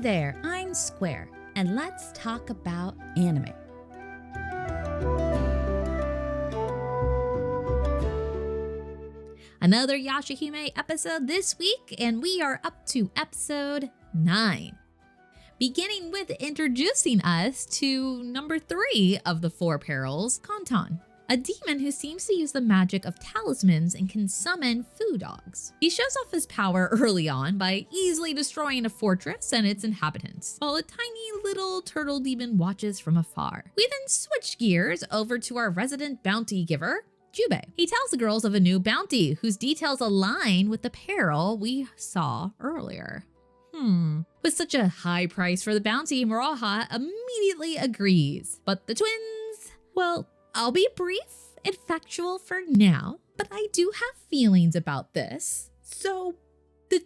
there, I'm Square, and let's talk about anime. Another Yashahime episode this week, and we are up to episode 9. Beginning with introducing us to number 3 of the 4 perils, Kantan, a demon who seems to use the magic of talismans and can summon foo dogs. He shows off his power early on by easily destroying a fortress and its inhabitants, while a tiny little turtle demon watches from afar. We then switch gears over to our resident bounty giver, Jubei. He tells the girls of a new bounty whose details align with the peril we saw earlier. With such a high price for the bounty, Moroha immediately agrees. But the twins, well, I'll be brief and factual for now, but I do have feelings about this. So the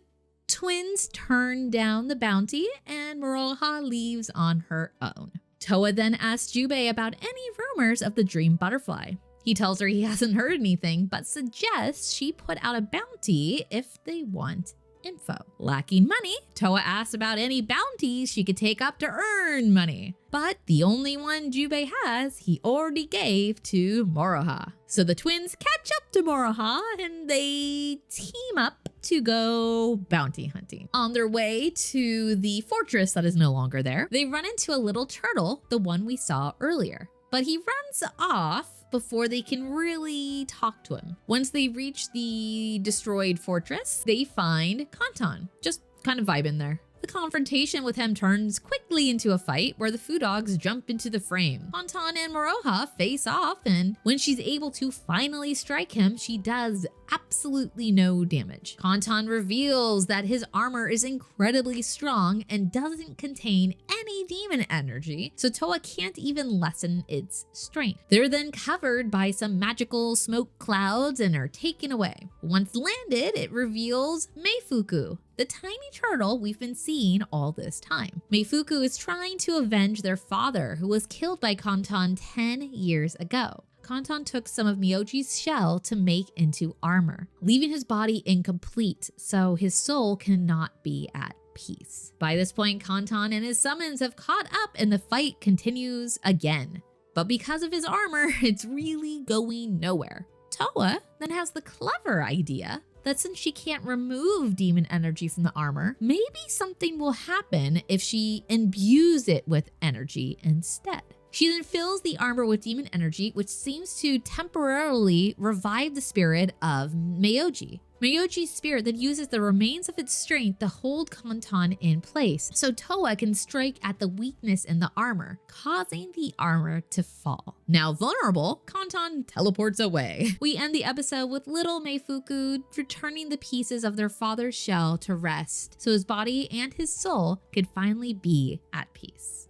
twins turn down the bounty and Moroha leaves on her own. Toa then asks Jubei about any rumors of the dream butterfly. He tells her he hasn't heard anything, but suggests she put out a bounty if they want info. Lacking money, Toa asks about any bounties she could take up to earn money. But the only one Jubei has, he already gave to Moroha. So the twins catch up to Moroha and they team up to go bounty hunting. On their way to the fortress that is no longer there, they run into a little turtle, the one we saw earlier. But he runs off before they can really talk to him. Once they reach the destroyed fortress, they find Kantan, just kind of vibing there. The confrontation with him turns quickly into a fight where the foo dogs jump into the frame. Kantan and Moroha face off, and when she's able to finally strike him, she does absolutely no damage. Kantan reveals that his armor is incredibly strong and doesn't contain any demon energy, so Toa can't even lessen its strength. They're then covered by some magical smoke clouds and are taken away. Once landed, it reveals Meifuku, the tiny turtle we've been seeing all this time. Meifuku is trying to avenge their father, who was killed by Kantan 10 years ago. Kantan took some of Miyoji's shell to make into armor, leaving his body incomplete, so his soul cannot be at peace. By this point, Kantan and his summons have caught up and the fight continues again. But because of his armor, it's really going nowhere. Toa then has the clever idea that since she can't remove demon energy from the armor, maybe something will happen if she imbues it with energy instead. She then fills the armor with demon energy, which seems to temporarily revive the spirit of Miyoji. Miyoji's spirit then uses the remains of its strength to hold Kantan in place, so Toa can strike at the weakness in the armor, causing the armor to fall. Now vulnerable, Kantan teleports away. We end the episode with little Meifuku returning the pieces of their father's shell to rest, so his body and his soul could finally be at peace.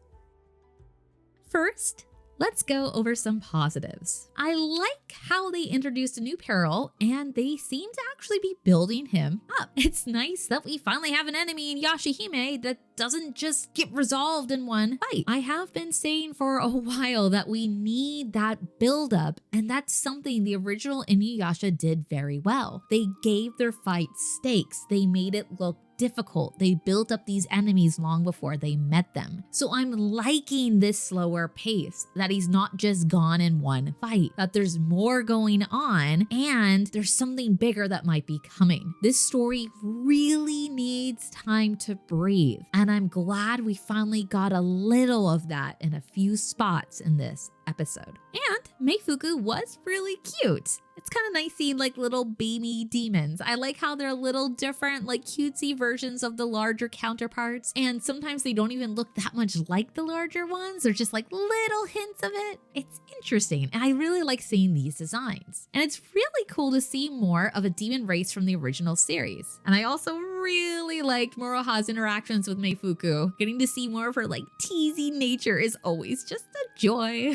First, let's go over some positives. I like how they introduced a new peril and they seem to actually be building him up. It's nice that we finally have an enemy in Yashahime that doesn't just get resolved in one fight. I have been saying for a while that we need that buildup, and that's something the original Inuyasha did very well. They gave their fight stakes. They made it look difficult. They built up these enemies long before they met them. So I'm liking this slower pace, that he's not just gone in one fight, that there's more going on and there's something bigger that might be coming. This story really needs time to breathe, and I'm glad we finally got a little of that in a few spots in this episode. And Meifuku was really cute. It's kind of nice seeing like little baby demons. I like how they're little different, like cutesy versions of the larger counterparts. And sometimes they don't even look that much like the larger ones. They're just like little hints of it. It's interesting. And I really like seeing these designs. And it's really cool to see more of a demon race from the original series. And I also really liked Moroha's interactions with Meifuku. Getting to see more of her like teasy nature is always just a joy.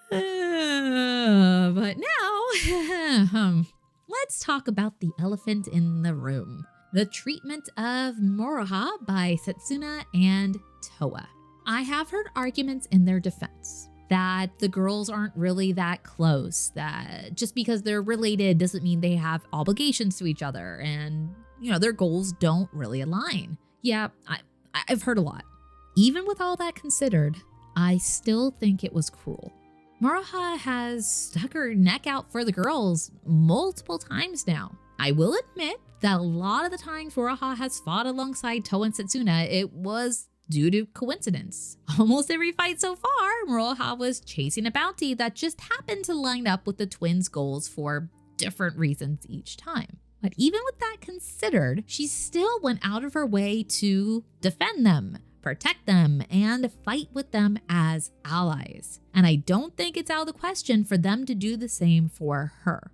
But now, let's talk about the elephant in the room. The treatment of Moroha by Setsuna and Toa. I have heard arguments in their defense that the girls aren't really that close, that just because they're related doesn't mean they have obligations to each other, and, you know, their goals don't really align. yeah, I've heard a lot. Even with all that considered, I still think it was cruel. Moroha has stuck her neck out for the girls multiple times now. I will admit that a lot of the times Moroha has fought alongside Toa and Setsuna, it was due to coincidence. Almost every fight so far, Moroha was chasing a bounty that just happened to line up with the twins' goals for different reasons each time. But even with that considered, she still went out of her way to defend them, protect them, and fight with them as allies. And I don't think it's out of the question for them to do the same for her.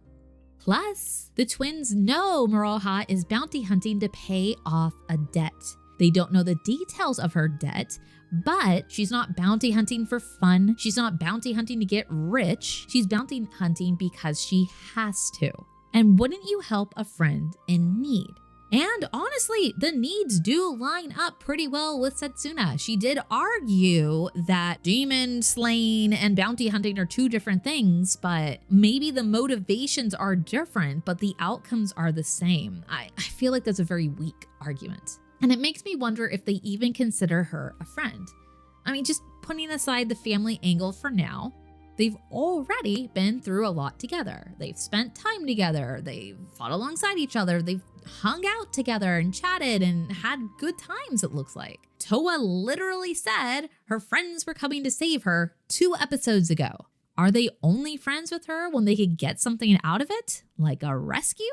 Plus, the twins know Moroha is bounty hunting to pay off a debt. They don't know the details of her debt, but she's not bounty hunting for fun. She's not bounty hunting to get rich. She's bounty hunting because she has to. And wouldn't you help a friend in need? And honestly, the needs do line up pretty well with Setsuna. She did argue that demon slaying and bounty hunting are two different things, but maybe the motivations are different, but the outcomes are the same. I feel like that's a very weak argument. And it makes me wonder if they even consider her a friend. I mean, just putting aside the family angle for now, they've already been through a lot together. They've spent time together. They've fought alongside each other. They've hung out together and chatted and had good times, it looks like. Toa literally said her friends were coming to save her 2 episodes ago. Are they only friends with her when they could get something out of it? Like a rescue?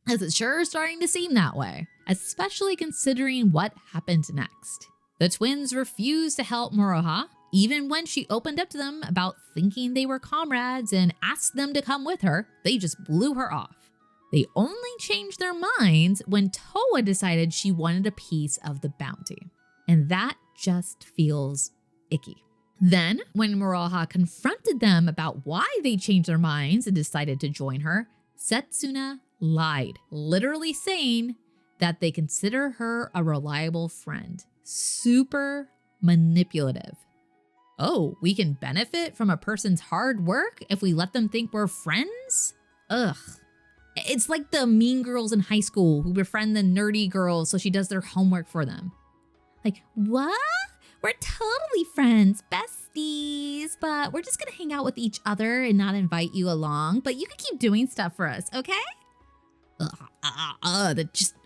As it's sure starting to seem that way, especially considering what happened next. The twins refused to help Moroha, even when she opened up to them about thinking they were comrades and asked them to come with her. They just blew her off. They only changed their minds when Toa decided she wanted a piece of the bounty. And that just feels icky. Then, when Moroha confronted them about why they changed their minds and decided to join her, Setsuna lied, literally saying that they consider her a reliable friend. Super manipulative. Oh, we can benefit from a person's hard work if we let them think we're friends? Ugh. It's like the mean girls in high school who befriend the nerdy girls so she does their homework for them. Like, what? We're totally friends, besties, but we're just gonna hang out with each other and not invite you along, but you can keep doing stuff for us, okay?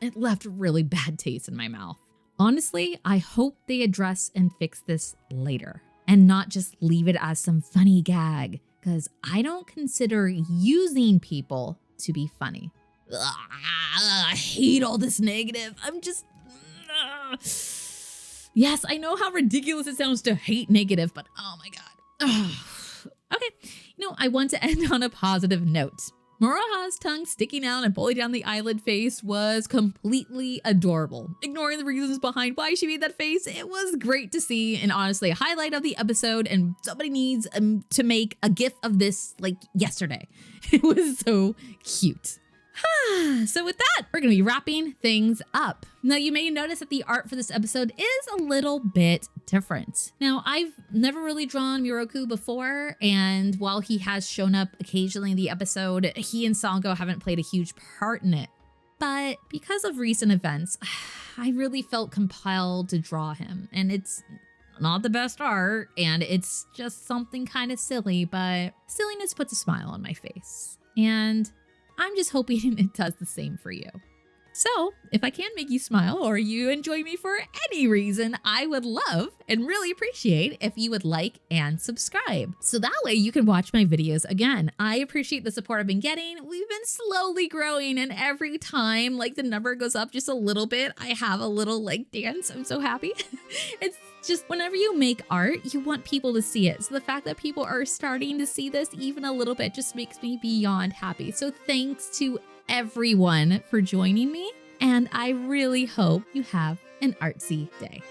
It left a really bad taste in my mouth. Honestly, I hope they address and fix this later and not just leave it as some funny gag, because I don't consider using people to be funny. I hate all this negative. Yes, I know how ridiculous it sounds to hate negative, but oh my God. Okay, I want to end on a positive note. Moroha's tongue sticking out and pulling down the eyelid face was completely adorable. Ignoring the reasons behind why she made that face, it was great to see and honestly a highlight of the episode, and somebody needs to make a gif of this like yesterday. It was so cute. So with that, we're going to be wrapping things up. Now, you may notice that the art for this episode is a little bit different. Now, I've never really drawn Miroku before, and while he has shown up occasionally in the episode, he and Sango haven't played a huge part in it. But because of recent events, I really felt compelled to draw him, and it's not the best art, and it's just something kind of silly, but silliness puts a smile on my face. And I'm just hoping it does the same for you. So if I can make you smile or you enjoy me for any reason, I would love and really appreciate if you would like and subscribe. So that way you can watch my videos again. I appreciate the support I've been getting. We've been slowly growing, and every time like the number goes up just a little bit, I have a little like dance. I'm so happy. It's just whenever you make art, you want people to see it. So the fact that people are starting to see this even a little bit just makes me beyond happy. So thanks to everyone for joining me, and I really hope you have an artsy day.